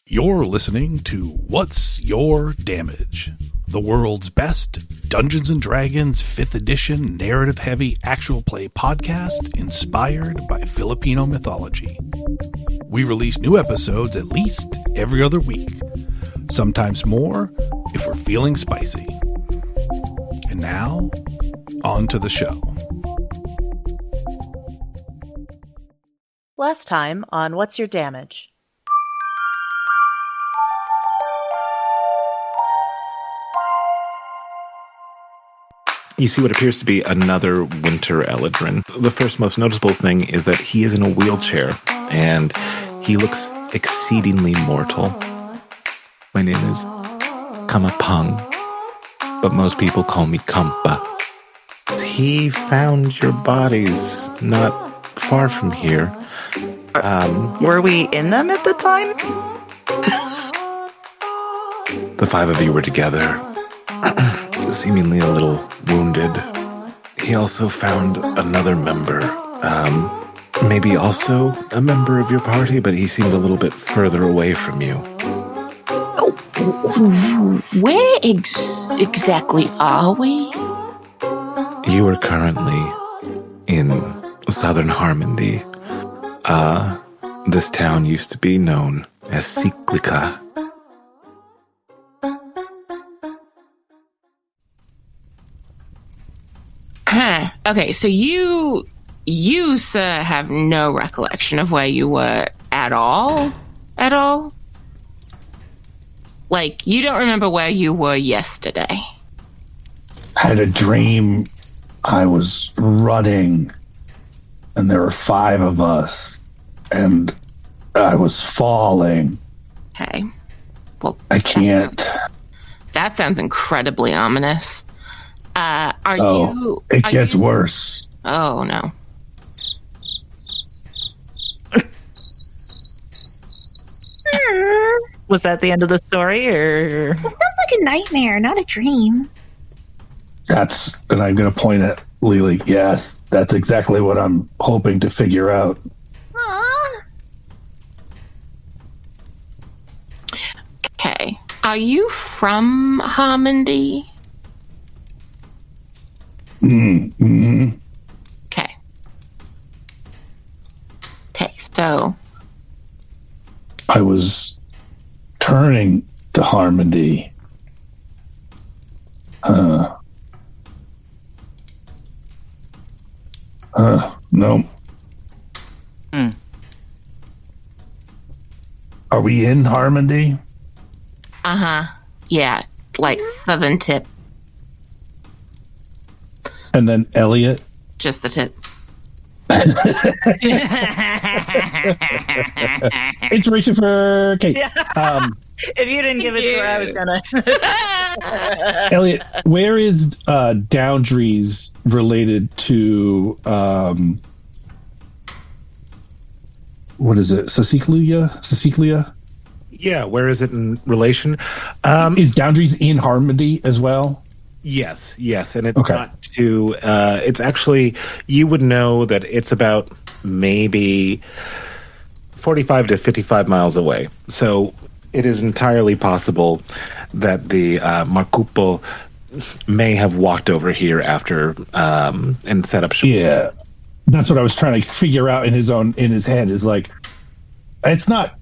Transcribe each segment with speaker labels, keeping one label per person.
Speaker 1: You're listening to What's Your Damage? The world's best Dungeons & Dragons 5th edition narrative-heavy actual play podcast inspired by Filipino mythology. We release new episodes at least every other week, sometimes more if we're feeling spicy. And now, on to the show.
Speaker 2: Last time on What's Your Damage?
Speaker 3: You see what appears to be another winter Eladrin. The first most noticeable thing is that he is in a wheelchair, and he looks exceedingly mortal. My name is Kamapang, but most people call me Kampa. He found your bodies not far from here.
Speaker 4: Were we in them at the time?
Speaker 3: The five of you were together, seemingly a little wounded. He also found another member, maybe also a member of your party, but he seemed a little bit further away from you.
Speaker 5: Where exactly are we?
Speaker 3: You are currently in southern Harmony. This town used to be known as Cyclica.
Speaker 5: Okay, so you, sir, have no recollection of where you were at all? At all? Like, you don't remember where you were yesterday?
Speaker 6: Had a dream I was running, and there were 5 of us, and I was falling.
Speaker 5: Okay. Well,
Speaker 6: I can't.
Speaker 5: That sounds incredibly ominous.
Speaker 6: It gets worse.
Speaker 5: Oh, no.
Speaker 4: Was that the end of the story, or?
Speaker 7: That sounds like a nightmare, not a dream.
Speaker 6: And I'm going to point at Lily. Yes, that's exactly what I'm hoping to figure out.
Speaker 7: Aww.
Speaker 5: Okay. Are you from Harmony?
Speaker 6: Mm-hmm.
Speaker 5: Okay. Okay, so
Speaker 6: I was turning to Harmony. No. Are we in Harmony?
Speaker 5: Uh-huh. Yeah, like southern tip.
Speaker 6: And then Elliot?
Speaker 5: Just the tip.
Speaker 6: It's reaching for Kate.
Speaker 4: If you didn't give it to her, I was gonna.
Speaker 6: Elliot, where is Boundaries related to what is it? Cyclica?
Speaker 3: Yeah, where is it in relation?
Speaker 6: Is Boundaries in Harmony as well?
Speaker 3: Yes, and it's not too. It's actually, you would know that it's about maybe 45 to 55 miles away. So it is entirely possible that the markupo may have walked over here after and set up shop. Yeah,
Speaker 6: that's what I was trying to figure out in his head. Is like, it's not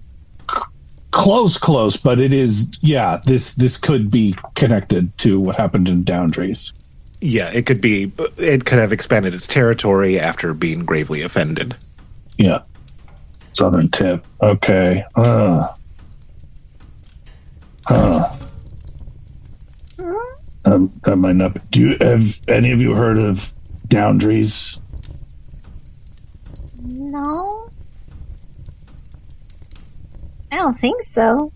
Speaker 6: close, but it is. Yeah, this could be connected to what happened in Boundaries.
Speaker 3: Yeah, it could be. It could have expanded its territory after being gravely offended.
Speaker 6: Yeah, southern tip. Okay. That might not. Have any of you heard of Boundaries?
Speaker 7: No. I don't think so.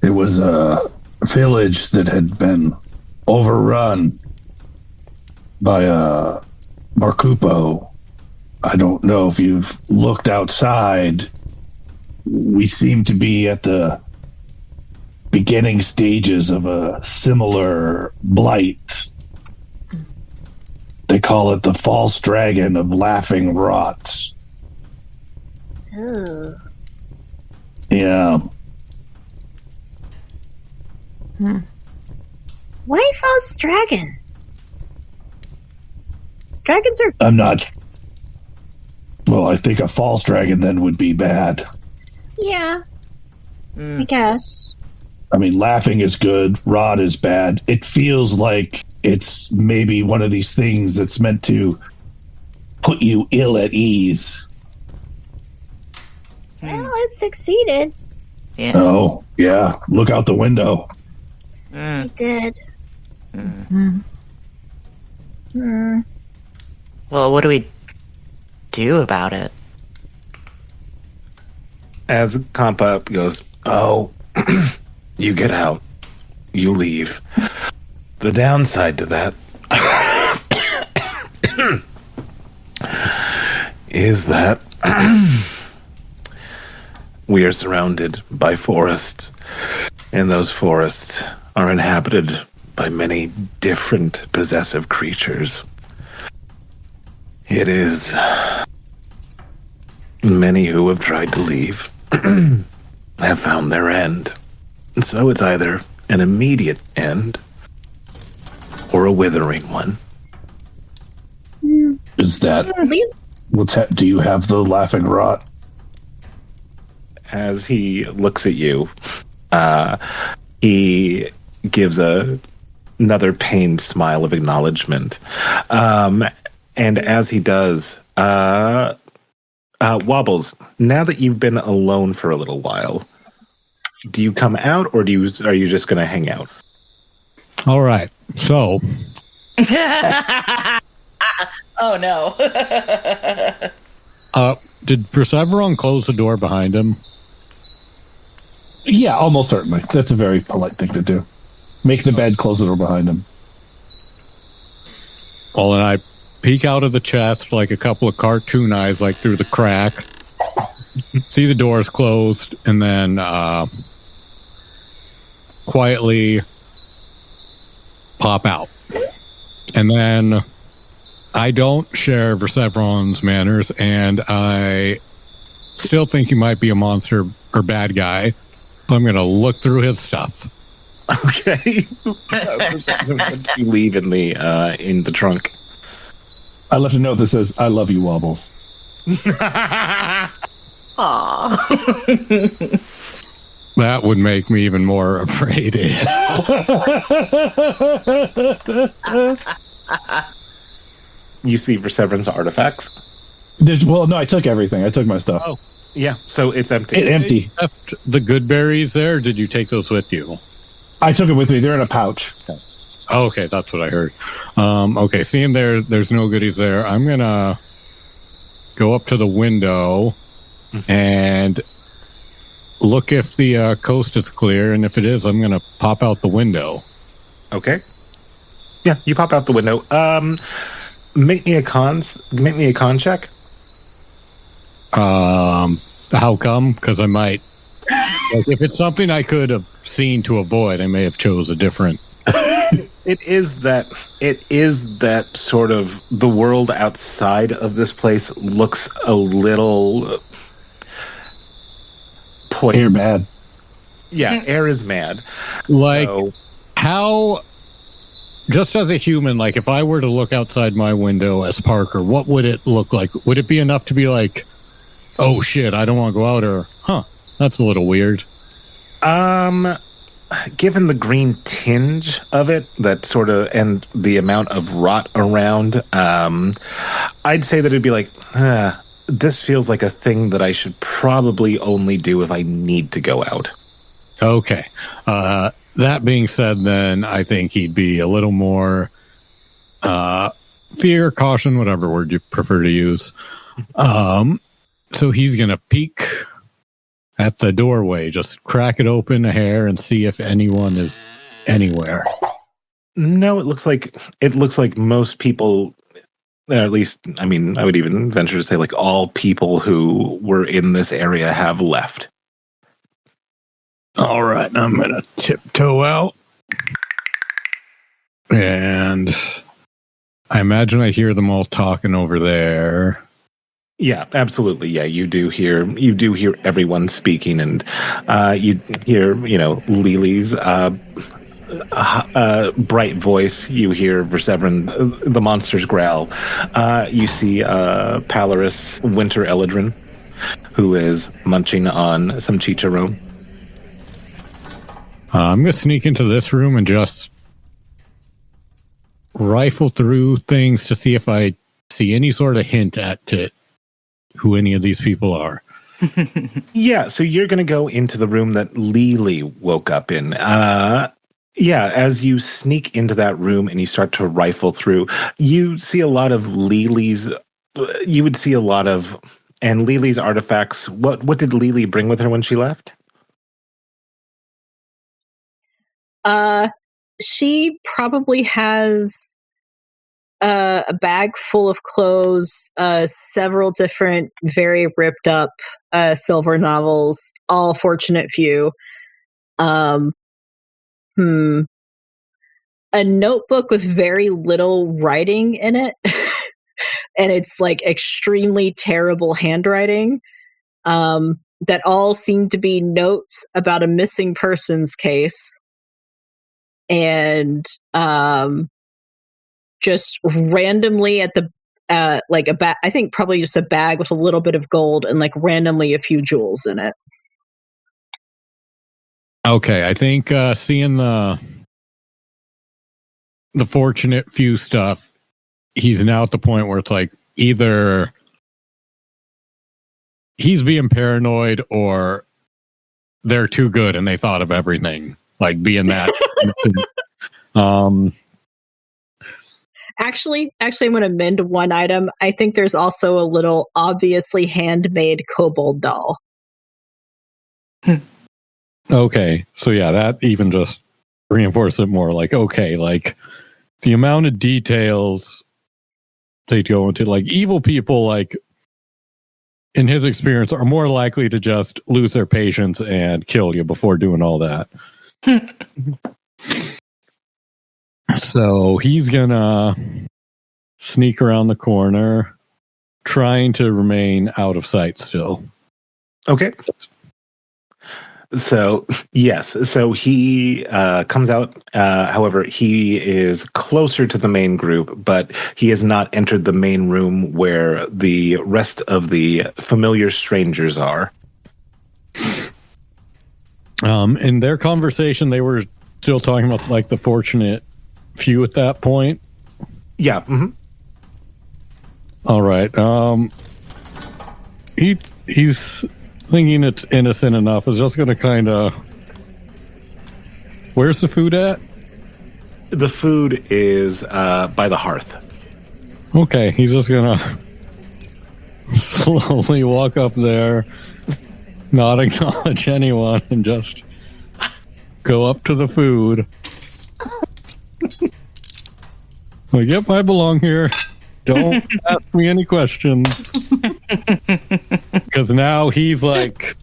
Speaker 6: It was a village that had been overrun by a markupo. I don't know if you've looked outside. We seem to be at the beginning stages of a similar blight. They call it the false dragon of laughing rots.
Speaker 7: Ooh.
Speaker 6: Yeah.
Speaker 7: Why false dragon? Dragons are.
Speaker 6: I'm not. Well, I think a false dragon then would be bad.
Speaker 7: Yeah, I guess.
Speaker 6: I mean, laughing is good. Rod is bad. It feels like it's maybe one of these things that's meant to put you ill at ease.
Speaker 7: Well, it succeeded.
Speaker 4: Yeah.
Speaker 6: Oh, yeah. Look out the window.
Speaker 7: It did.
Speaker 4: Well, what do we do about it?
Speaker 3: As Kampa goes, oh, you get out. You leave. The downside to that is that we are surrounded by forests, and those forests are inhabited by many different possessive creatures. It is many who have tried to leave have found their end. And so it's either an immediate end or a withering one.
Speaker 6: Is that do you have the laughing rot?
Speaker 3: As he looks at you, he gives another pained smile of acknowledgement. And as he does, Wobbles, now that you've been alone for a little while, do you come out or are you just going to hang out?
Speaker 8: All right. So.
Speaker 4: Oh, no.
Speaker 8: Did Perseveron close the door behind him?
Speaker 6: Yeah, almost certainly. That's a very polite thing to do. Make the bed, close the door behind him.
Speaker 8: Well, then I peek out of the chest like a couple of cartoon eyes, like through the crack. See the doors closed, and then quietly pop out. And then I don't share Perseveron's manners, and I still think he might be a monster or bad guy. So I'm going to look through his stuff.
Speaker 3: Okay. What do you leave in the trunk?
Speaker 6: I left a note that says, I love you, Wobbles.
Speaker 4: Aww.
Speaker 8: That would make me even more afraid.
Speaker 3: You see Perseverance's artifacts?
Speaker 6: No, I took everything. I took my stuff.
Speaker 3: Oh, yeah. So it's empty.
Speaker 6: It's empty.
Speaker 8: Left the good berries there? Or did you take those with you?
Speaker 6: I took it with me. They're in a pouch.
Speaker 8: Oh, okay, that's what I heard. Okay, seeing there's no goodies there, I'm going to go up to the window and look if the coast is clear, and if it is, I'm going to pop out the window.
Speaker 3: Okay. Yeah, you pop out the window. Make me a con check.
Speaker 8: How come? Because I might... Like, if it's something I could have seen to avoid, I may have chose a different...
Speaker 3: It is that sort of the world outside of this place looks a little
Speaker 6: Air bad.
Speaker 3: Yeah, air is mad.
Speaker 8: Like, how, just as a human, like, if I were to look outside my window as Parker, what would it look like? Would it be enough to be like, oh shit, I don't want to go out, or, that's a little weird?
Speaker 3: Given the green tinge of it, that sort of, and the amount of rot around, I'd say that it'd be like, this feels like a thing that I should probably only do if I need to go out.
Speaker 8: Okay. That being said, then I think he'd be a little more fear, caution, whatever word you prefer to use. So he's going to peek at the doorway, just crack it open a hair and see if anyone is anywhere.
Speaker 3: No, it looks like most people, or at least, I mean, I would even venture to say like all people who were in this area have left.
Speaker 8: All right, I'm going to tiptoe out. And I imagine I hear them all talking over there.
Speaker 3: Yeah, absolutely. Yeah, you do hear everyone speaking, and you hear Lily's bright voice. You hear Verseverin, the monster's growl. You see Palaris Winter Eladrin, who is munching on some chicharron.
Speaker 8: I'm going to sneak into this room and just rifle through things to see if I see any sort of hint at who any of these people are.
Speaker 3: Yeah, so you're going to go into the room that Lily woke up in. Yeah, as you sneak into that room and you start to rifle through, you see a lot of Lily's. You would see a lot of Lily's artifacts. What did Lily bring with her when she left?
Speaker 7: She probably has a bag full of clothes, several different, very ripped up silver novels, all Fortunate Few. A notebook with very little writing in it, and it's like extremely terrible handwriting. That all seem to be notes about a missing persons case, and just randomly at the like a bag. I think probably just a bag with a little bit of gold and like randomly a few jewels in it.
Speaker 8: Okay, I think seeing the Fortunate Few stuff, he's now at the point where it's like either he's being paranoid or they're too good and they thought of everything, like being that.
Speaker 7: Actually, I'm going to amend one item. I think there's also a little obviously handmade kobold doll.
Speaker 8: Okay, so yeah, that even just reinforces it more. Like, okay, like the amount of details they go into, like evil people, like in his experience, are more likely to just lose their patience and kill you before doing all that. So he's gonna sneak around the corner, trying to remain out of sight still.
Speaker 3: Okay. So, yes. So he comes out. However, he is closer to the main group, but he has not entered the main room where the rest of the familiar strangers are.
Speaker 8: In their conversation, they were still talking about like the Fortunate Few at that point.
Speaker 3: Yeah. Mm-hmm.
Speaker 8: All right. He's thinking it's innocent enough. Is just going to kind of. Where's the food at?
Speaker 3: The food is by the hearth.
Speaker 8: Okay, he's just going to slowly walk up there, not acknowledge anyone, and just go up to the food. Like, yep, I belong here. Don't ask me any questions. Because now he's like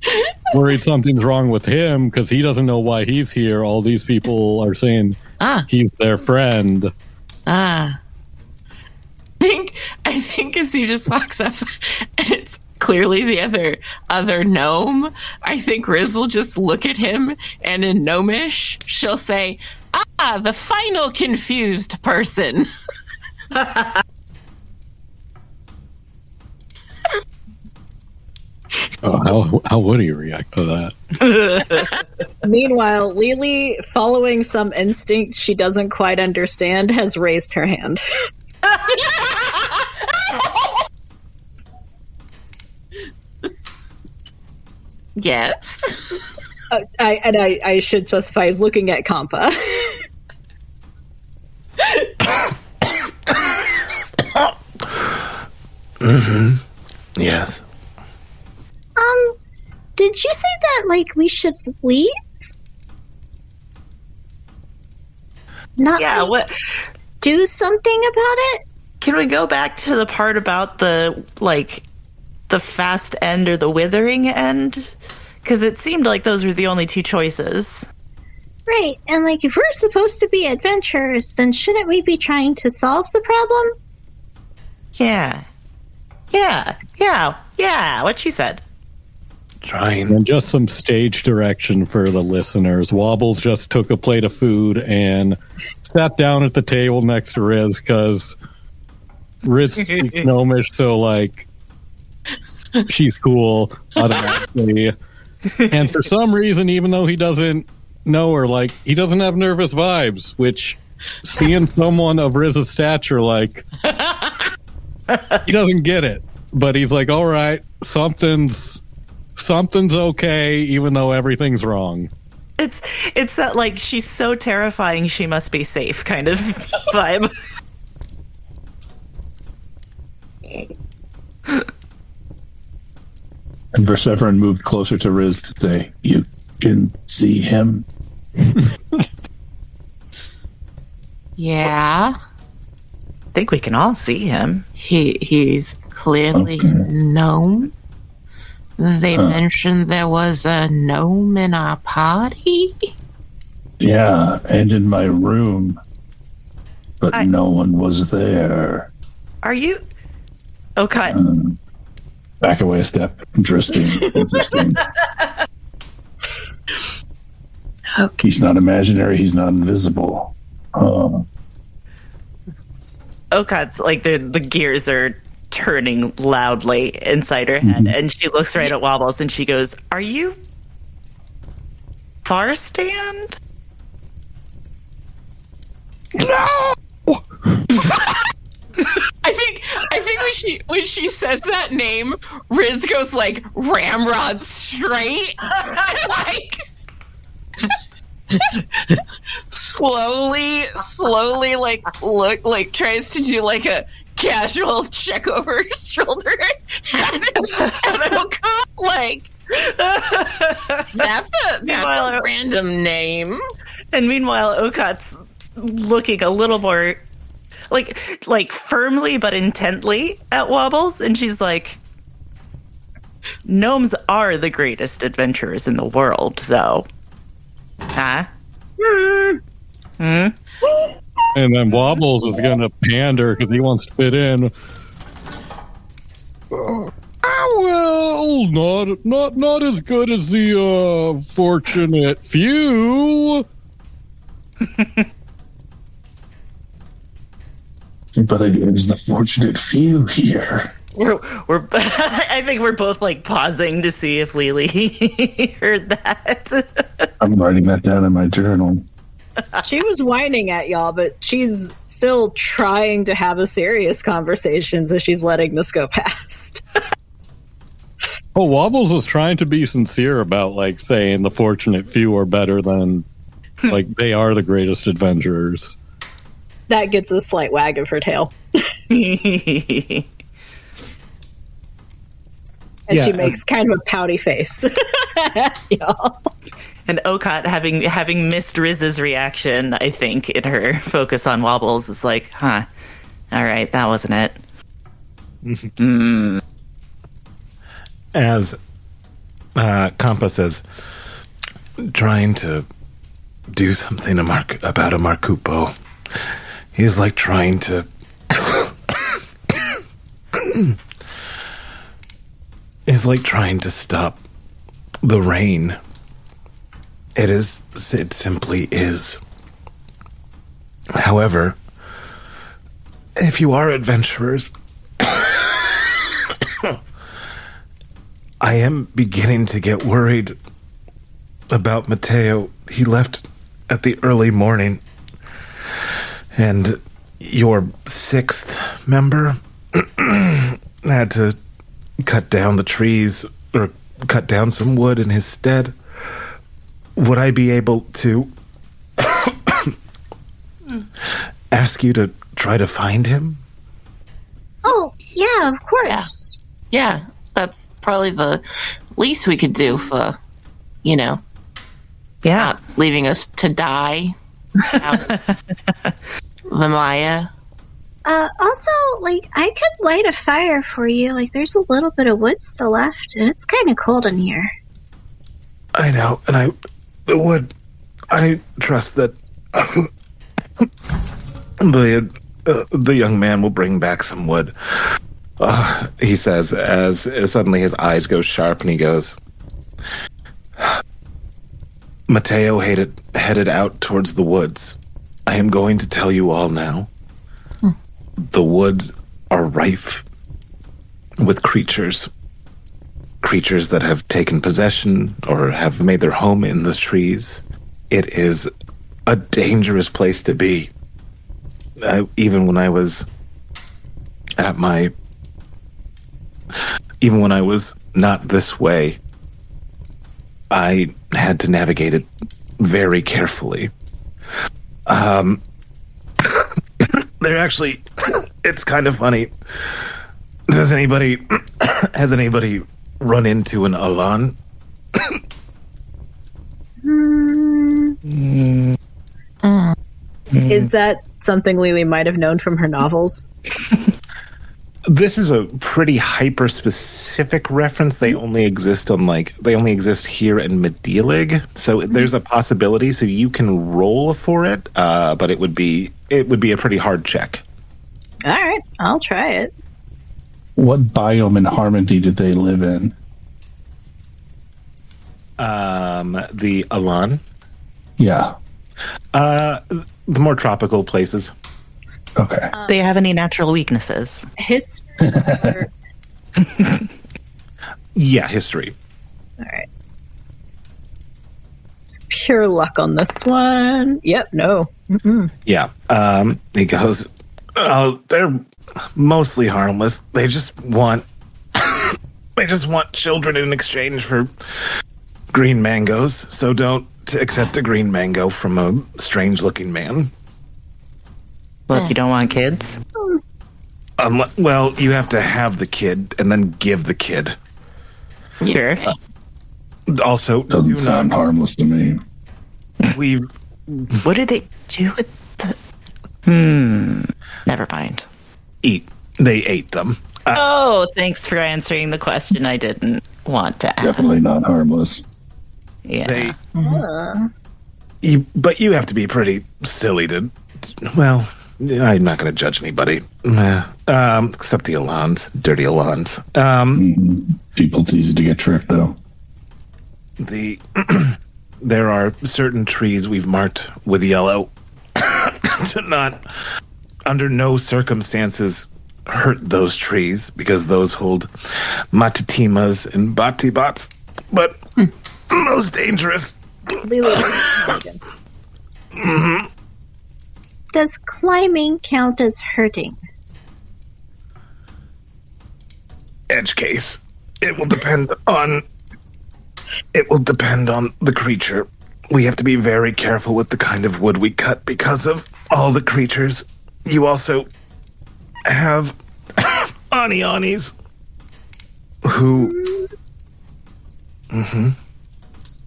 Speaker 8: worried something's wrong with him because he doesn't know why he's here. All these people are saying he's their friend.
Speaker 5: I think as he just walks up and it's clearly the other gnome, I think Riz will just look at him and in gnomish she'll say, the final confused person.
Speaker 8: Oh, how would he react to that?
Speaker 7: Meanwhile, Lily, following some instinct she doesn't quite understand, has raised her hand.
Speaker 5: Yes.
Speaker 7: I should specify is looking at Kampa.
Speaker 3: Mm-hmm. Yes.
Speaker 7: Did you say that, like, we should leave? Not
Speaker 4: what?
Speaker 7: Do something about it?
Speaker 4: Can we go back to the part about the fast end or the withering end? Because it seemed like those were the only two choices.
Speaker 7: Right, and like if we're supposed to be adventurers, then shouldn't we be trying to solve the problem?
Speaker 4: Yeah. Yeah, what she said.
Speaker 3: Trying.
Speaker 8: And just some stage direction for the listeners. Wobbles just took a plate of food and sat down at the table next to Riz because Riz speaks Gnomish, so like she's cool automatically. And for some reason, even though he doesn't know her, like he doesn't have nervous vibes, which seeing someone of Riz's stature, like he doesn't get it. But he's like, all right, something's okay, even though everything's wrong.
Speaker 4: It's that like she's so terrifying she must be safe kind of vibe.
Speaker 6: And Persephone moved closer to Riz to say, "You can see him."
Speaker 5: Yeah.
Speaker 4: I think we can all see him.
Speaker 5: He's clearly gnome. They mentioned there was a gnome in our party.
Speaker 6: Yeah, and in my room. But no one was there.
Speaker 4: Are you... Okay.
Speaker 6: Back away a step. Interesting.
Speaker 5: Okay.
Speaker 6: He's not imaginary. He's not invisible.
Speaker 4: Okat's like the gears are turning loudly inside her head, and she looks right at Wobbles and she goes, "Are you far stand?"
Speaker 8: No!
Speaker 5: I think when she says that name, Riz goes like ramrod straight, like slowly, like tries to do like a casual check over his shoulder, and it'll come like that's a random name.
Speaker 4: And meanwhile, Okat's looking a little more like firmly but intently at Wobbles, and she's like, "Gnomes are the greatest adventurers in the world, though." Huh?
Speaker 8: And then Wobbles is going to pander because he wants to fit in. Well, not as good as the fortunate few.
Speaker 6: But there's the fortunate few here.
Speaker 4: We're I think we're both like pausing to see if Lily heard that.
Speaker 6: I'm writing that down in my journal.
Speaker 7: She was whining at y'all, but she's still trying to have a serious conversation, so she's letting this go past.
Speaker 8: Oh, Wobbles was trying to be sincere about like saying the fortunate few are better than like they are the greatest adventurers.
Speaker 7: That gets a slight wag of her tail. And she makes kind of a pouty face. Y'all.
Speaker 4: And Okat, having missed Riz's reaction, I think, in her focus on Wobbles, is like, huh, all right, that wasn't it.
Speaker 3: As Kampa says, trying to do something about a markupo. He's like trying to... He's like trying to stop the rain. It simply is. However, if you are adventurers, I am beginning to get worried about Mateo. He left at the early morning, and your sixth member had to cut down the trees or cut down some wood in his stead. Would I be able to ask you to try to find him?
Speaker 9: Oh, yeah, of course.
Speaker 5: Yeah, that's probably the least we could do for, not leaving us to die out the Maya.
Speaker 9: Also, I could light a fire for you. There's a little bit of wood still left, and it's kind of cold in here.
Speaker 3: I know, and I trust that the young man will bring back some wood. He says, as suddenly his eyes go sharp, and he goes, Mateo headed out towards the woods. I am going to tell you all now. The woods are rife with creatures that have taken possession or have made their home in the trees. It is a dangerous place to be. Even when I was not this way, I had to navigate it very carefully. They're actually, it's kind of funny. Has anybody run into an Alan?
Speaker 7: Is that something we might have known from her novels?
Speaker 3: This is a pretty hyper-specific reference. They only exist here in Medelig, so there's a possibility. So you can roll for it, but it would be a pretty hard check.
Speaker 7: All right, I'll try it.
Speaker 6: What biome in Harmony did they live in?
Speaker 3: The Alan.
Speaker 6: Yeah.
Speaker 3: The more tropical places.
Speaker 6: Okay.
Speaker 4: Do you have any natural weaknesses?
Speaker 3: Yeah, history.
Speaker 7: All right. It's pure luck on this one. Yep, no. Mm-mm.
Speaker 3: Yeah. He goes, they're mostly harmless. They just want children in exchange for green mangoes, so don't accept a green mango from a strange-looking man.
Speaker 4: Unless you don't want kids?
Speaker 3: Well, you have to have the kid and then give the kid.
Speaker 4: Sure.
Speaker 3: Also,
Speaker 6: doesn't sound harmless to me.
Speaker 4: What do they do with the... Never mind.
Speaker 3: They ate them.
Speaker 4: Thanks for answering the question I didn't want to ask.
Speaker 6: Definitely not harmless.
Speaker 4: Yeah.
Speaker 3: But you have to be pretty silly to... Well... I'm not going to judge anybody, except the Alans, dirty Alans.
Speaker 6: People's easy to get tricked, though.
Speaker 3: There are certain trees we've marked with yellow to not, under no circumstances, hurt those trees, because those hold matatimas and batibats, but most dangerous.
Speaker 9: Does climbing count as hurting?
Speaker 3: Edge case. It will depend on the creature. We have to be very careful with the kind of wood we cut because of all the creatures. You also have Ani-Anis who...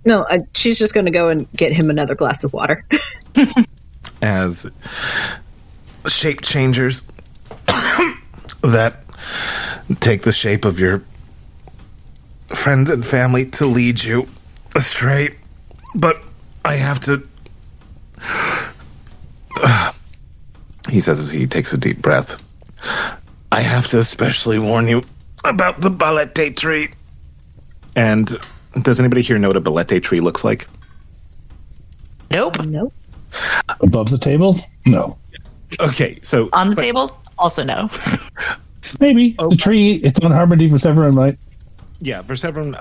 Speaker 7: No, she's just going to go and get him another glass of water.
Speaker 3: As shape changers that take the shape of your friends and family to lead you astray. But I have to... he says as he takes a deep breath. I have to especially warn you about the balete tree. And does anybody here know what a balete tree looks like?
Speaker 4: Nope.
Speaker 6: Above the table? No.
Speaker 3: Okay, so...
Speaker 4: On the table? Also no.
Speaker 6: Maybe. The tree, it's on Harmony for Severin, right?
Speaker 3: Yeah, for Severin,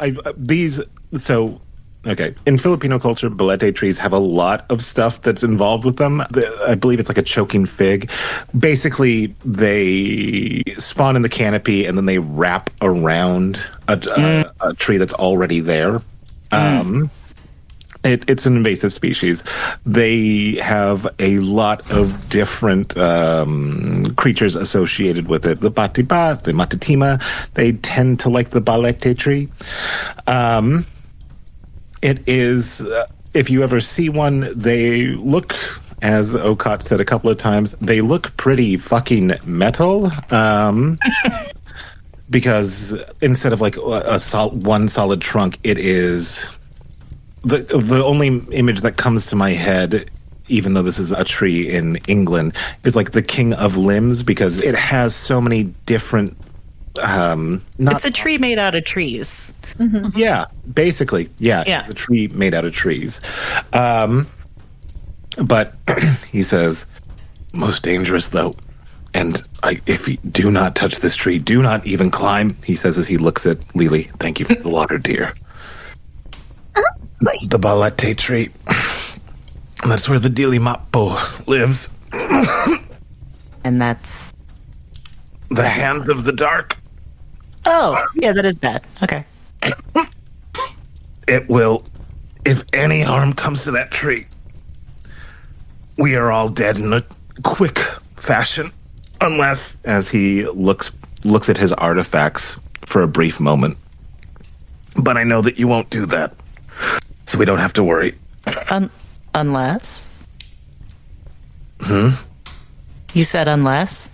Speaker 3: okay. In Filipino culture, balete trees have a lot of stuff that's involved with them. I believe it's like a choking fig. Basically, they spawn in the canopy and then they wrap around a tree that's already there. It's an invasive species. They have a lot of different creatures associated with it. The batiba, the matatima, they tend to like the balete tree. It is, if you ever see one, they look, as Okot said a couple of times, they look pretty fucking metal. Because instead of like one solid trunk, it is... The only image that comes to my head, even though this is a tree in England, is like the King of Limbs, because it has so many different
Speaker 4: It's a tree made out of trees.
Speaker 7: Mm-hmm.
Speaker 3: Yeah, basically. Yeah,
Speaker 4: Yeah.
Speaker 3: it's a tree made out of trees. But he says, most dangerous, though. And if you do not touch this tree, do not even climb, he says as he looks at Lily. Thank you for the water, dear. The balete tree. That's where the Dilimapo lives.
Speaker 4: And that's...
Speaker 3: The hands of the dark.
Speaker 4: Oh, yeah, that is bad. Okay.
Speaker 3: It will, if any harm comes to that tree, we are all dead in a quick fashion. Unless, as he looks at his artifacts for a brief moment. But I know that you won't do that. So we don't have to worry.
Speaker 4: Unless?
Speaker 3: Hmm?
Speaker 4: You said unless?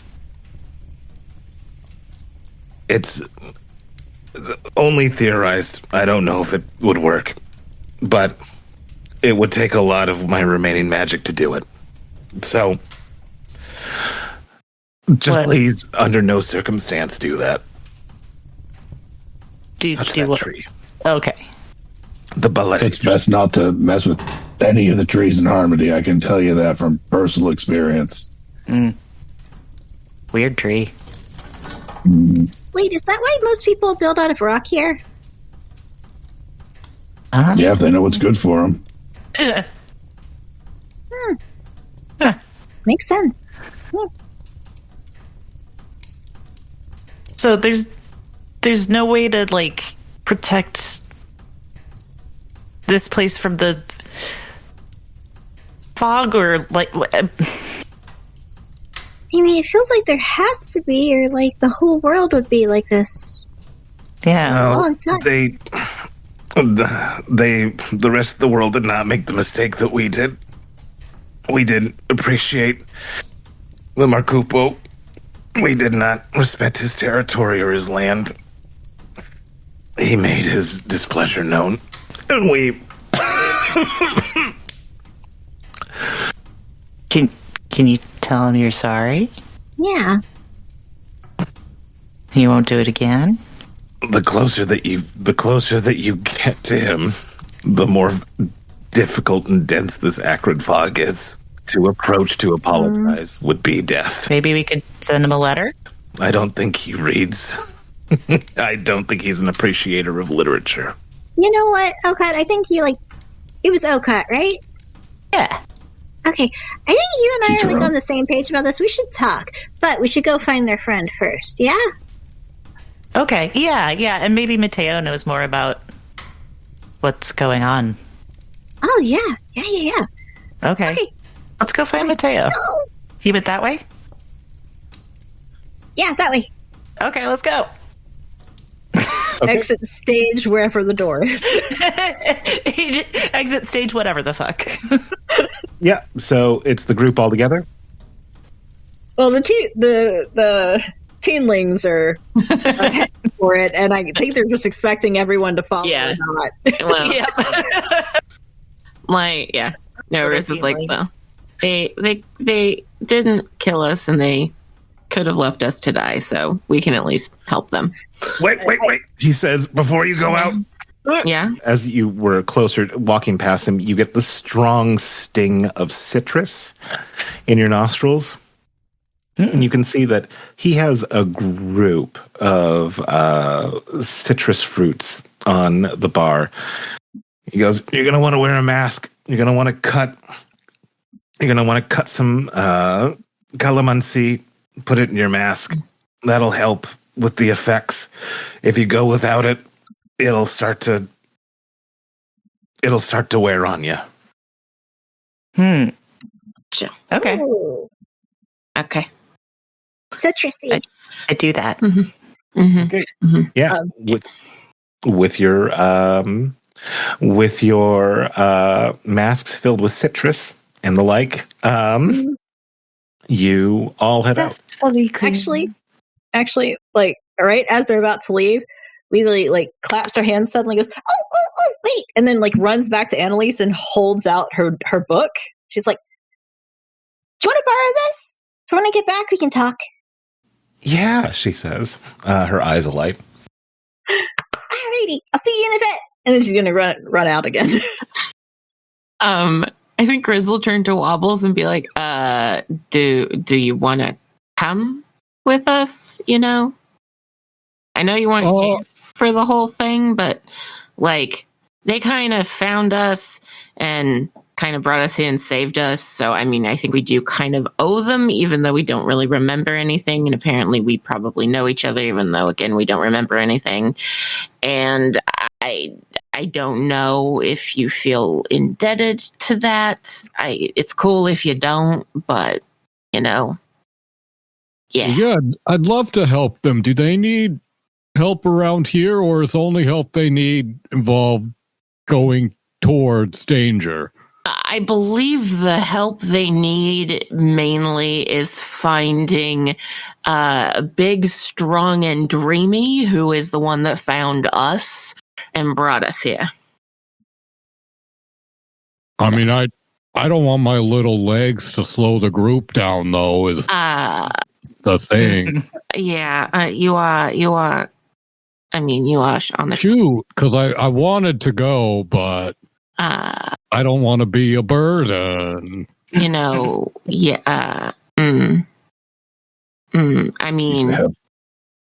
Speaker 3: It's only theorized. I don't know if it would work. But it would take a lot of my remaining magic to do it. So... just please, under no circumstance, do that. Touch that tree.
Speaker 4: Okay.
Speaker 3: The ballet.
Speaker 6: It's best not to mess with any of the trees in Harmony. I can tell you that from personal experience.
Speaker 4: Weird tree.
Speaker 9: Wait, is that why most people build out of rock here?
Speaker 6: Yeah, if they know what's good for them.
Speaker 9: Makes sense.
Speaker 4: So there's no way to like protect this place from the fog or like.
Speaker 9: I mean, it feels like there has to be, or like the whole world would be like this.
Speaker 4: Yeah,
Speaker 9: a long time.
Speaker 3: The rest of the world did not make the mistake that we did. We didn't appreciate the markupo. We did not respect his territory or his land. He made his displeasure known. And we...
Speaker 4: Can you tell him you're sorry?
Speaker 9: Yeah.
Speaker 4: You won't do it again?
Speaker 3: The closer that you get to him, the more difficult and dense this acrid fog is. To approach to apologize would be death.
Speaker 4: Maybe we could send him a letter?
Speaker 3: I don't think he reads. I don't think he's an appreciator of literature.
Speaker 9: You know what, Okat? I think it was Okat, right?
Speaker 4: Yeah.
Speaker 9: Okay. I think you and I are on the same page about this. We should talk, but we should go find their friend first, yeah?
Speaker 4: Okay, yeah, and maybe Mateo knows more about what's going on.
Speaker 9: Oh, yeah.
Speaker 4: Okay. Let's go find Mateo.
Speaker 9: Go.
Speaker 4: He went that way?
Speaker 9: Yeah, that way.
Speaker 4: Okay, let's go.
Speaker 3: Okay.
Speaker 7: Exit stage wherever the door is.
Speaker 4: Exit stage whatever the fuck.
Speaker 3: Yeah, so it's the group all together?
Speaker 7: Well, the teenlings are heading for it, and I think they're just expecting everyone to follow
Speaker 5: Yeah.
Speaker 7: or not.
Speaker 5: Well,
Speaker 4: Yeah.
Speaker 5: No, Riz is like, well, they didn't kill us, and they could have left us to die, so we can at least help them.
Speaker 3: Wait. He says, before you go out,
Speaker 5: Yeah?
Speaker 3: as you were closer walking past him, you get the strong sting of citrus in your nostrils. And you can see that he has a group of citrus fruits on the bar. He goes, you're going to want to wear a mask. You're going to want to cut some calamansi, put it in your mask. That'll help with the effects. If you go without it, it'll start to wear on you.
Speaker 4: Okay.
Speaker 9: Ooh,
Speaker 5: Okay.
Speaker 9: citrusy.
Speaker 4: I do that.
Speaker 3: Okay. Yeah. With your masks filled with citrus and the like, you all head out.
Speaker 4: Zestfully clean.
Speaker 7: Actually, like right as they're about to leave, Lily like claps her hands suddenly, goes, "Oh, wait!" and then like runs back to Annalise and holds out her book. She's like,
Speaker 9: Do you want to borrow this? If we want to get back, we can talk.
Speaker 3: Yeah, she says, her eyes alight.
Speaker 7: Alrighty, I'll see you in a bit. And then she's gonna run out again.
Speaker 5: I think Grizz will turn to Wobbles and be like, do you want to come with us? You know, I know you weren't here for the whole thing, but like they kind of found us and kind of brought us in and saved us. So, I mean, I think we do kind of owe them, even though we don't really remember anything. And apparently we probably know each other, even though, again, we don't remember anything. And I don't know if you feel indebted to that. It's cool if you don't, but, you know, yeah.
Speaker 8: Yeah, I'd love to help them. Do they need help around here, or is the only help they need involve going towards danger?
Speaker 5: I believe the help they need mainly is finding Big, Strong, and Dreamy, who is the one that found us and brought us here.
Speaker 8: I mean, I don't want my little legs to slow the group down, though, is the thing.
Speaker 5: Yeah, you are. I mean, you are on the
Speaker 8: shoot, because I wanted to go, but I don't want to be a burden.
Speaker 5: You know, yeah. I mean,
Speaker 6: have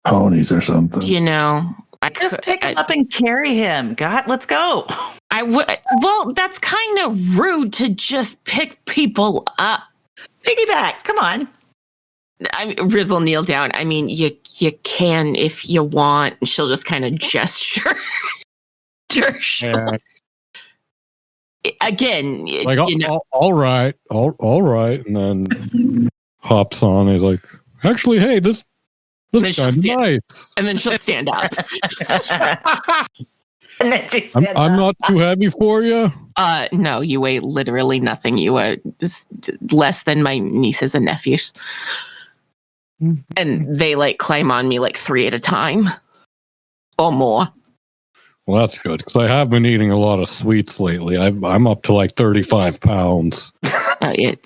Speaker 6: ponies or something.
Speaker 5: You know,
Speaker 4: just pick him up and carry him. God, let's go.
Speaker 5: Well, that's kind of rude to just pick people up.
Speaker 4: Piggyback, come on.
Speaker 5: I mean, Riz will kneel down. I mean, you can if you want. She'll just kind of gesture. Again,
Speaker 8: like,
Speaker 5: you know.
Speaker 8: all right, and then hops on. He's like, actually, hey, this is kind of nice.
Speaker 5: And then she'll stand up.
Speaker 4: And then she
Speaker 8: I'm not too heavy for you.
Speaker 5: No, you weigh literally nothing. You are less than my nieces and nephews. And they like climb on me like 3 at a time or more.
Speaker 8: Well, that's good, because I have been eating a lot of sweets lately. I'm up to like 35 pounds.
Speaker 5: You're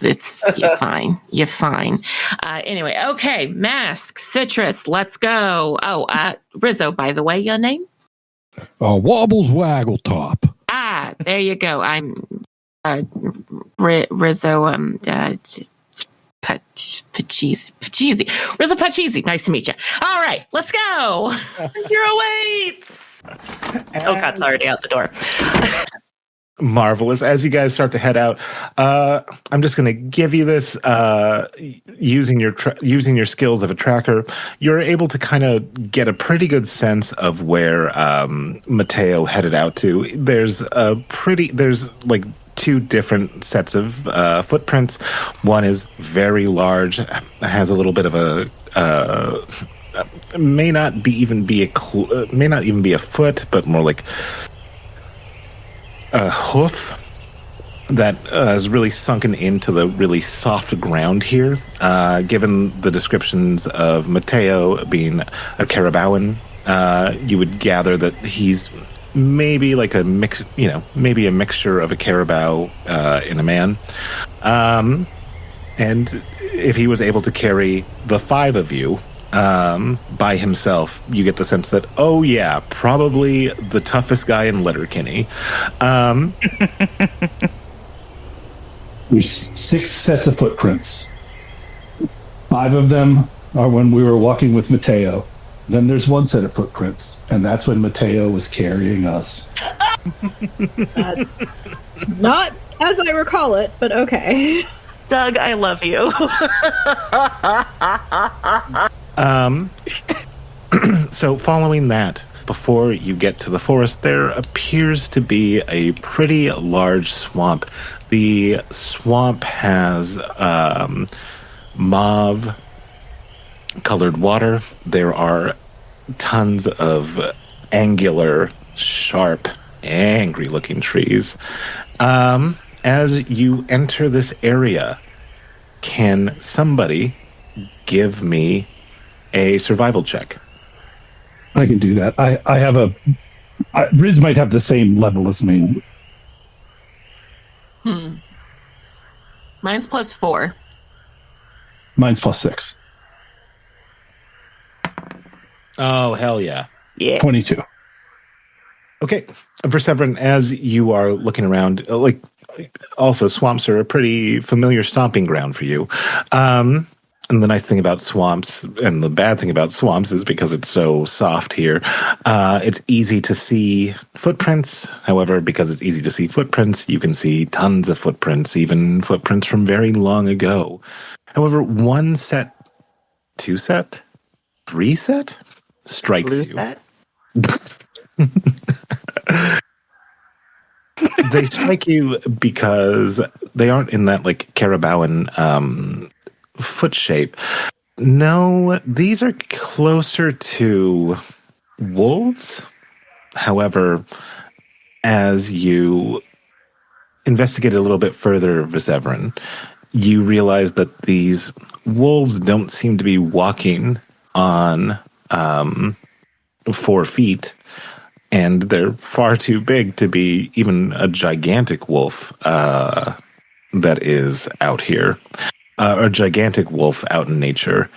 Speaker 5: fine. You're fine. Anyway, okay. Mask, Citrus, let's go. Oh, Rizzo, by the way, your name?
Speaker 8: Wobbles Waggletop.
Speaker 5: There you go. I'm Rizzo. Pachisi. Rizzo Pachisi. Nice to meet you. All right, let's go.
Speaker 4: Hero waits. Okat's already out the door.
Speaker 3: Marvelous. As you guys start to head out, I'm just going to give you this. Using your skills of a tracker, you're able to kind of get a pretty good sense of where Mateo headed out to. There's like 2 different sets of footprints. One is very large, has a little bit of a may not even be a foot, but more like a hoof that is really sunken into the really soft ground here. Given the descriptions of Mateo being a Carabaoan, you would gather that he's maybe like a mix, maybe a mixture of a Carabao and a man. And if he was able to carry the 5 of you by himself, you get the sense that, oh yeah, probably the toughest guy in Letterkenny.
Speaker 6: There's 6 sets of footprints. 5 of them are when we were walking with Mateo. Then there's 1 set of footprints, and that's when Mateo was carrying us.
Speaker 7: That's not as I recall it, but okay.
Speaker 4: Doug, I love you.
Speaker 3: So following that, before you get to the forest, there appears to be a pretty large swamp. The swamp has mauve-colored water. There are tons of angular, sharp, angry-looking trees. As you enter this area, can somebody give me a survival check?
Speaker 6: I can do that. I have Riz might have the same level as me.
Speaker 5: Mine's +4.
Speaker 6: Mine's +6.
Speaker 3: Oh, hell yeah.
Speaker 4: Yeah.
Speaker 6: 22.
Speaker 3: Okay. Perseverance, as you are looking around, also swamps are a pretty familiar stomping ground for you. And the nice thing about swamps and the bad thing about swamps is because it's so soft here, it's easy to see footprints. However, because it's easy to see footprints, you can see tons of footprints, even footprints from very long ago. However, 1 set, 2 set, 3 set strikes
Speaker 4: Lose
Speaker 3: you.
Speaker 4: that?
Speaker 3: They strike you because they aren't in that Carabaoan foot shape. No, these are closer to wolves. However, as you investigate a little bit further, Viseverin, you realize that these wolves don't seem to be walking on 4 feet, and they're far too big to be even a gigantic wolf that is out here. Or a gigantic wolf out in nature.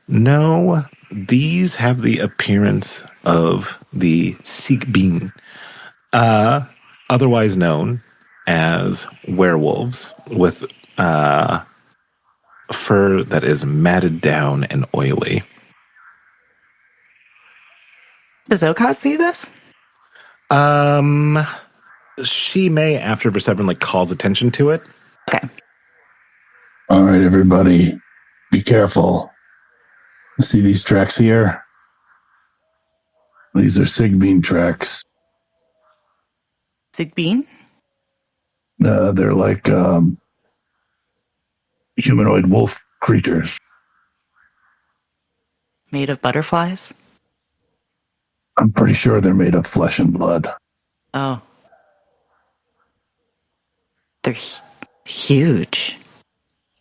Speaker 3: No, these have the appearance of the Sigbin, otherwise known as werewolves, with fur that is matted down and oily.
Speaker 4: Does Okad see this?
Speaker 3: She may, after Verseverin calls attention to it.
Speaker 4: Okay.
Speaker 6: All right, everybody, be careful. See these tracks here? These are Sigbean tracks.
Speaker 4: Sigbin?
Speaker 6: They're like humanoid wolf creatures.
Speaker 4: Made of butterflies?
Speaker 6: I'm pretty sure they're made of flesh and blood.
Speaker 4: Oh. They're huge.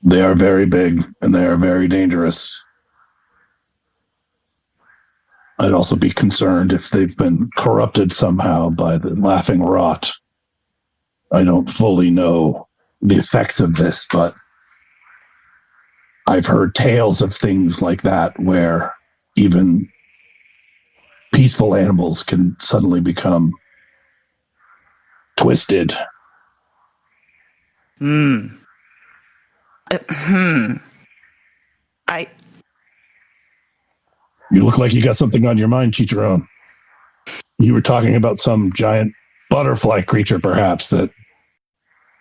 Speaker 6: They are very big, and they are very dangerous. I'd also be concerned if they've been corrupted somehow by the laughing rot. I don't fully know the effects of this, but I've heard tales of things like that where even peaceful animals can suddenly become twisted. You look like you got something on your mind, Chicharron. You were talking about some giant butterfly creature, perhaps, that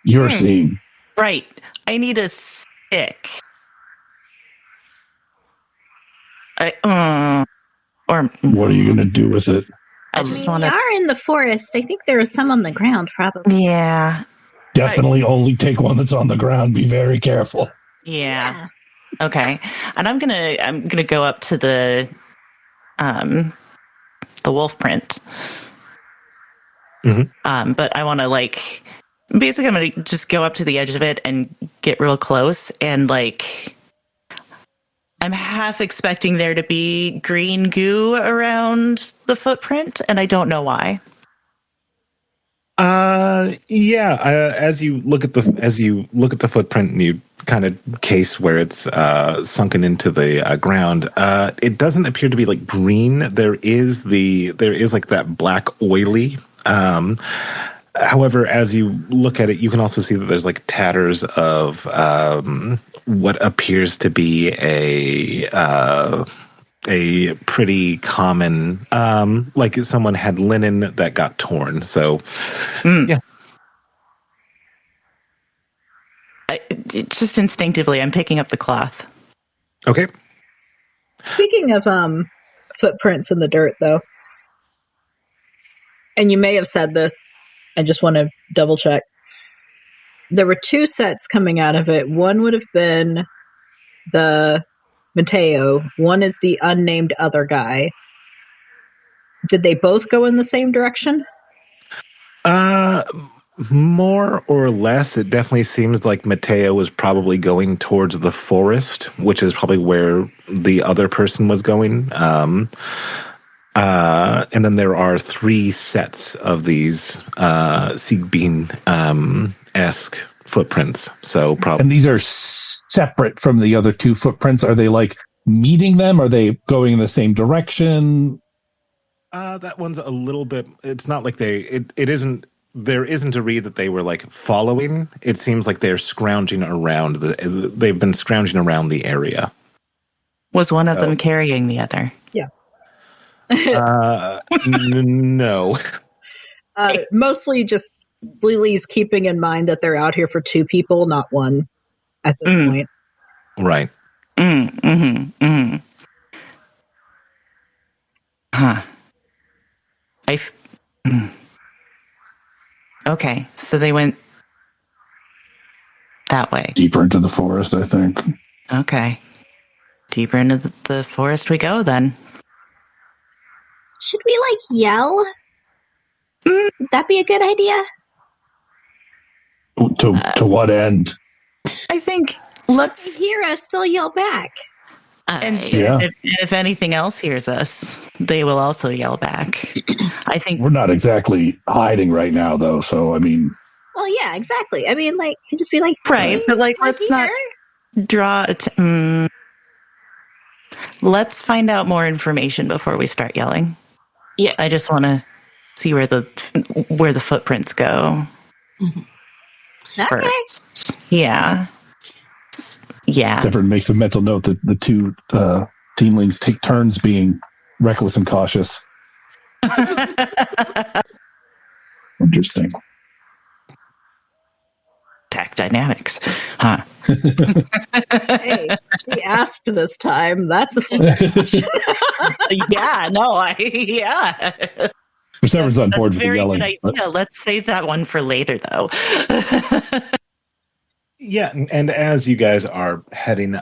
Speaker 6: you're seeing.
Speaker 4: Right. I need a stick. Or
Speaker 6: what are you going to do with it?
Speaker 4: I just want
Speaker 9: We
Speaker 4: to.
Speaker 9: are in the forest. I think there was some on the ground, probably.
Speaker 4: Yeah.
Speaker 6: Definitely only take one that's on the ground. Be very careful.
Speaker 4: Yeah. Okay. And I'm gonna go up to the wolf print.
Speaker 3: Mm-hmm.
Speaker 4: But I want to basically I'm gonna just go up to the edge of it and get real close and I'm half expecting there to be green goo around the footprint, and I don't know why.
Speaker 3: As you look at the footprint and you kind of case where it's sunken into the ground, it doesn't appear to be green. There is that black oily. However, as you look at it, you can also see that there's tatters of what appears to be a pretty common, like someone had linen that got torn. So, yeah.
Speaker 4: Just instinctively, I'm picking up the cloth.
Speaker 3: Okay.
Speaker 7: Speaking of footprints in the dirt, though, and you may have said this, I just want to double check. There were 2 sets coming out of it. One would have been the Mateo. One is the unnamed other guy. Did they both go in the same direction?
Speaker 3: More or less. It definitely seems like Mateo was probably going towards the forest, which is probably where the other person was going. And then there are 3 sets of these Sigbin-esque footprints. So probably.
Speaker 6: And these are separate from the other 2 footprints. Are they meeting them? Are they going in the same direction?
Speaker 3: That one's a little bit. It's not like it isn't. There isn't a read that they were like following. It seems like they're scrounging around. They've been scrounging around the area.
Speaker 4: Was one of them carrying the other?
Speaker 7: Yeah.
Speaker 3: No.
Speaker 7: Mostly just Lily's keeping in mind that they're out here for two people, not one at this point.
Speaker 3: Right.
Speaker 4: Huh. Okay, so they went that way.
Speaker 6: Deeper into the forest, I think.
Speaker 4: Okay. Deeper into the forest we go, then.
Speaker 9: Should we, yell? Would that be a good idea?
Speaker 6: To what end?
Speaker 4: I think
Speaker 9: If they hear us, they'll yell back.
Speaker 4: And
Speaker 6: Yeah.
Speaker 4: if anything else hears us, they will also yell back. I think
Speaker 6: We're not exactly hiding right now, though, so, I mean...
Speaker 9: Well, yeah, exactly. I mean, you just be like...
Speaker 4: right, but
Speaker 9: "We're
Speaker 4: let's not
Speaker 9: here."
Speaker 4: draw. Let's find out more information before we start yelling.
Speaker 5: Yeah.
Speaker 4: I just want to see where the footprints go.
Speaker 9: Okay.
Speaker 4: First. Yeah.
Speaker 6: Zephyr makes a mental note that the two teamlings take turns being reckless and cautious. Interesting.
Speaker 4: Pack dynamics. Huh.
Speaker 7: Hey, she asked this time. That's a fun question.
Speaker 4: Yeah, no, yeah.
Speaker 6: Zephyrs on board with the
Speaker 4: Very
Speaker 6: yelling.
Speaker 4: good idea. Let's save that one for later, though.
Speaker 3: Yeah, and as you guys are heading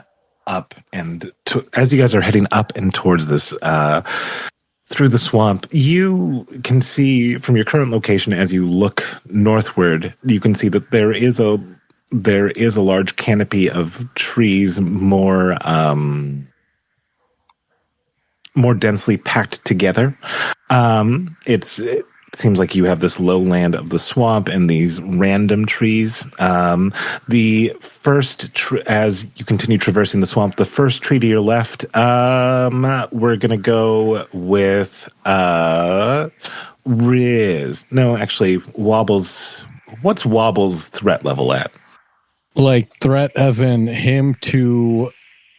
Speaker 3: up and towards this through the swamp, you can see from your current location as you look northward, you can see that there is a large canopy of trees, more densely packed together. It seems like you have this lowland of the swamp and these random trees. The first, as you continue traversing the swamp, the first tree to your left, we're going to go with Riz. No, actually, Wobbles. What's Wobble's threat level at?
Speaker 8: Threat as in him to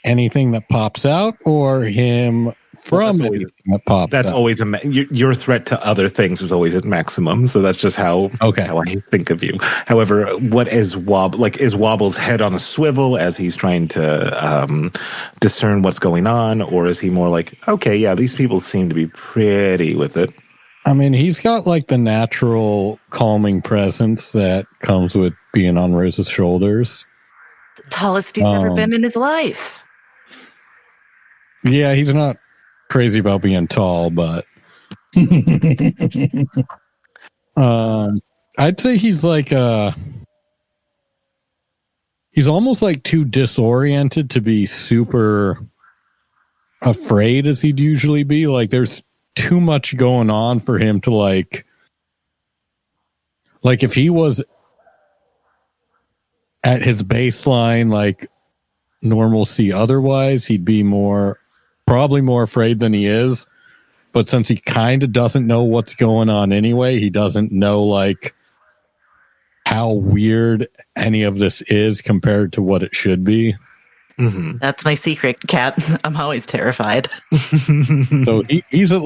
Speaker 8: anything that pops out, or him from anything that pops
Speaker 3: That's
Speaker 8: out?
Speaker 3: always your threat to other things was always at maximum, so that's just how I think of you. However, what is is Wobble's head on a swivel as he's trying to discern what's going on, or is he more like, okay, yeah, these people seem to be pretty with it?
Speaker 8: I mean, he's got the natural calming presence that comes with being on Rose's shoulders.
Speaker 4: The tallest he's ever been in his life.
Speaker 8: Yeah, he's not crazy about being tall, but I'd say he's he's almost too disoriented to be super afraid as he'd usually be. There's too much going on for him to if he was at his baseline normalcy otherwise, he'd be probably more afraid than he is. But since he kind of doesn't know what's going on anyway, he doesn't know how weird any of this is compared to what it should be.
Speaker 3: Mm-hmm.
Speaker 4: That's my secret, Cat. I'm always terrified.
Speaker 8: So he's at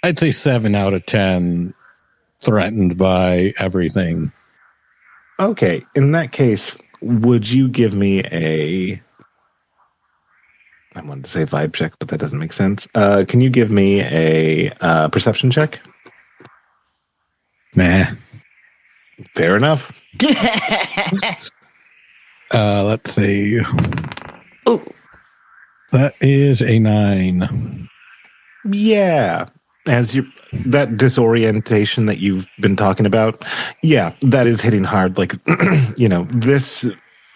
Speaker 8: I'd say 7 out of 10 threatened by everything.
Speaker 3: Okay, in that case, would you give me I wanted to say vibe check, but that doesn't make sense. Can you give me a perception check?
Speaker 8: Nah.
Speaker 3: Fair enough.
Speaker 8: Let's see.
Speaker 4: Oh,
Speaker 8: That is a 9.
Speaker 3: Yeah. That disorientation that you've been talking about, yeah, that is hitting hard. This,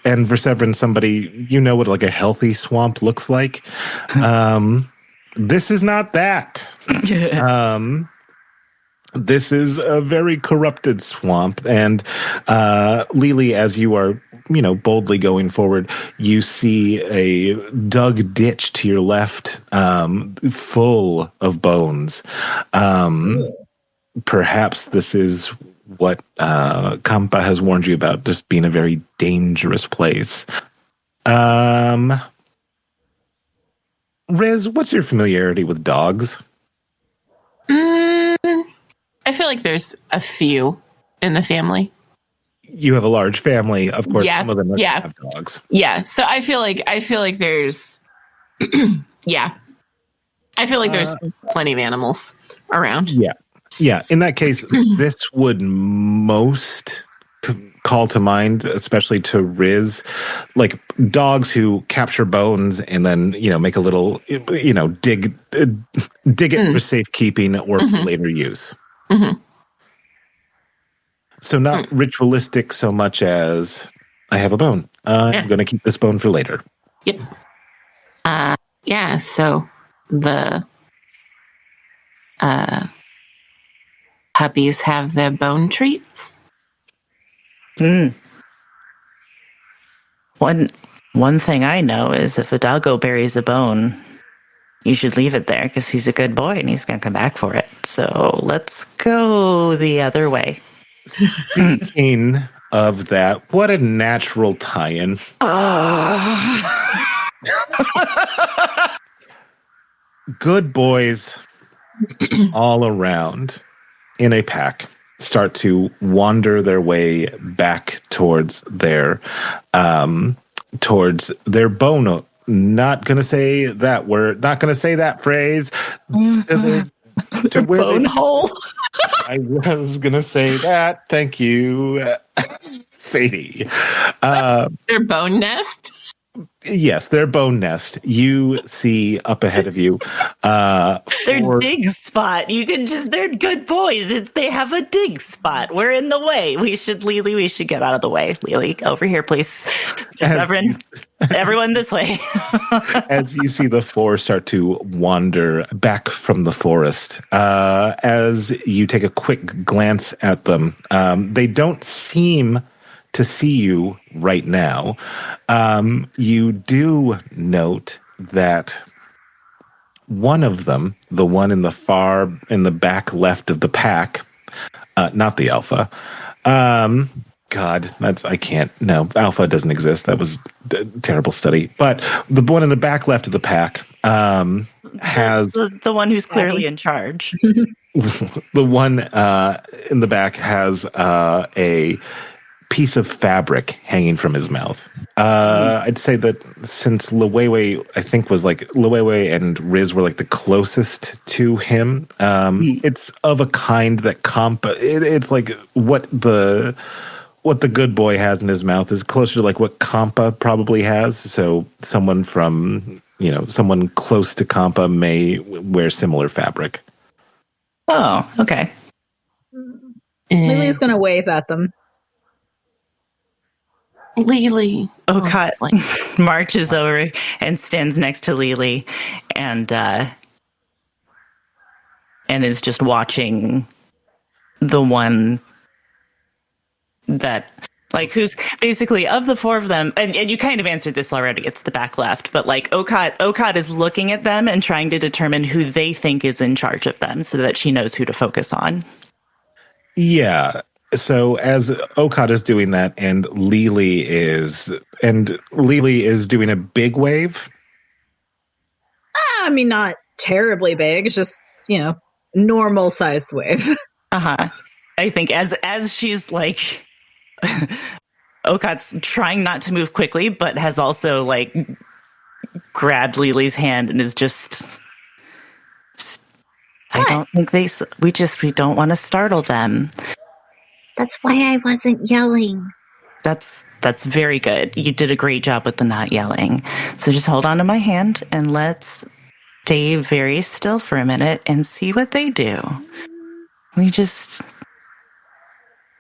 Speaker 3: and for Severin, somebody, what a healthy swamp looks like. This is not that. This is a very corrupted swamp, and Lily, as you are, boldly going forward, you see a dug ditch to your left, full of bones. Perhaps this is what Kampa has warned you about, just being a very dangerous place. Riz, what's your familiarity with dogs?
Speaker 5: I feel like there's a few in the family.
Speaker 3: You have a large family, of course.
Speaker 5: Yeah,
Speaker 3: some of them
Speaker 5: yeah.
Speaker 3: have dogs.
Speaker 5: Yeah, so I feel like there's yeah. I feel like there's plenty of animals around.
Speaker 3: Yeah. In that case, this would most call to mind, especially to Riz, like dogs who capture bones and then, make a little, dig it for safekeeping or for later use.
Speaker 5: Mm-hmm.
Speaker 3: So not ritualistic so much as I have a bone. I'm going to keep this bone for later.
Speaker 5: Yep. Yeah, so the puppies have their bone treats.
Speaker 4: One thing I know is if a doggo buries a bone, you should leave it there because he's a good boy and he's going to come back for it. So let's go the other way.
Speaker 3: Speaking of that, what a natural tie-in. Good boys all around in a pack start to wander their way back towards their bone. Not going to say that word. Not going to say that phrase. To where
Speaker 4: bone hole.
Speaker 3: I was going to say that. Thank you, Sadie.
Speaker 5: Their bone nest?
Speaker 3: Yes, their bone nest. You see up ahead of you.
Speaker 4: Their dig spot. They're good boys. They have a dig spot. We're in the way. We should get out of the way. Lily, over here, please. Everyone this way.
Speaker 3: As you see the four start to wander back from the forest, as you take a quick glance at them, they don't seem to see you right now. You do note that one of them, the one in the back left of the pack, not the alpha. Alpha doesn't exist. That was a terrible study. But the one in the back left of the pack has
Speaker 4: the one who's clearly in charge.
Speaker 3: The one in the back has a piece of fabric hanging from his mouth. I'd say that since Luwewe, I think Luwewe and Riz were like the closest to him. It's of a kind that Kampa. It's like what the good boy has in his mouth is closer to like what Kampa probably has. So someone someone close to Kampa may wear similar fabric.
Speaker 4: Oh, okay.
Speaker 7: Lily's gonna wave at them.
Speaker 5: Lily.
Speaker 4: Okat marches over and stands next to Lily and is just watching the one that, who's basically of the four of them, and you kind of answered this already, it's the back left, but Okat is looking at them and trying to determine who they think is in charge of them so that she knows who to focus on.
Speaker 3: Yeah. So as Okat is doing that, and Lily is doing a big wave.
Speaker 7: I mean, not terribly big. It's just normal sized wave.
Speaker 4: I think as she's like, Okat's trying not to move quickly, but has also grabbed Lily's hand and is just. I don't think we don't want to startle them.
Speaker 9: That's why I wasn't yelling.
Speaker 4: That's very good. You did a great job with the not yelling. So just hold on to my hand and let's stay very still for a minute and see what they do. We'll just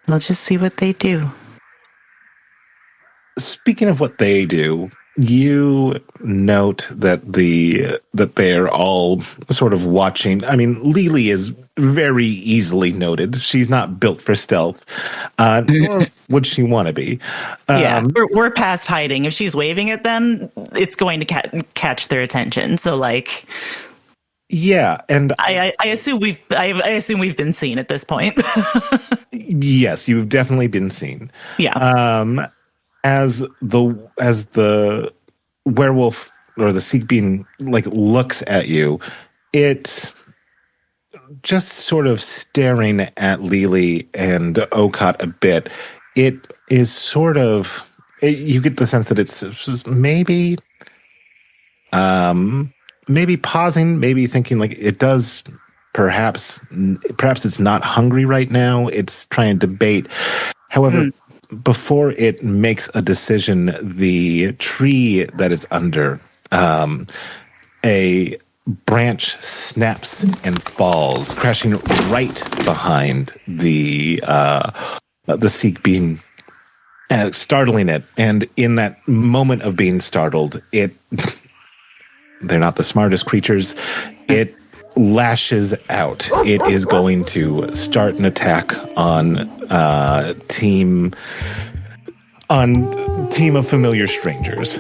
Speaker 4: see what they do.
Speaker 3: Speaking of what they do, You note that they're all sort of watching. I mean, Lily is very easily noted. She's not built for stealth, nor would she want to be.
Speaker 4: We're past hiding. If she's waving at them, it's going to catch their attention. So, like,
Speaker 3: yeah, and
Speaker 4: I assume we've been seen at this point.
Speaker 3: yes, you've definitely been seen.
Speaker 4: Yeah.
Speaker 3: As the werewolf or the Seek Bean like looks at you, it's just sort of staring at Lily and Okot a bit. It is sort of you get the sense that it's just maybe pausing, maybe thinking like it does. Perhaps it's not hungry right now. It's trying to debate. However. Before it makes a decision, the tree that is under, a branch snaps and falls, crashing right behind the Seek Bean, startling it. And in that moment of being startled, they're not the smartest creatures. It lashes out. It is going to start an attack on team of familiar strangers.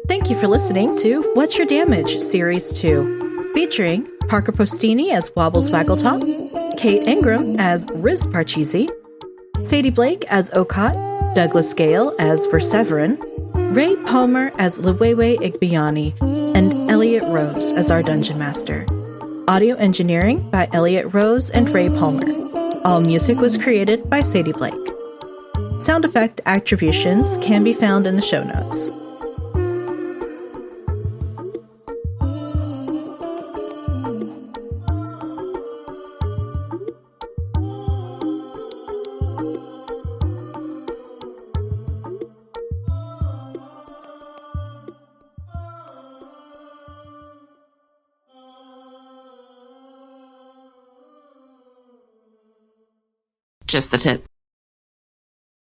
Speaker 2: Thank you for listening to What's Your Damage? Series 2, featuring Parker Postini as Wobbles Waggletop, Kate Ingram as Riz Parcheesi, Sadie Blake as Okot, Douglas Gale as Verseverin, Ray Palmer as Lewewe Igbiani, and Elliot Rose as our Dungeon Master. Audio engineering by Elliot Rose and Ray Palmer. All music was created by Sadie Blake. Sound effect attributions can be found in the show notes.
Speaker 5: Just the tip.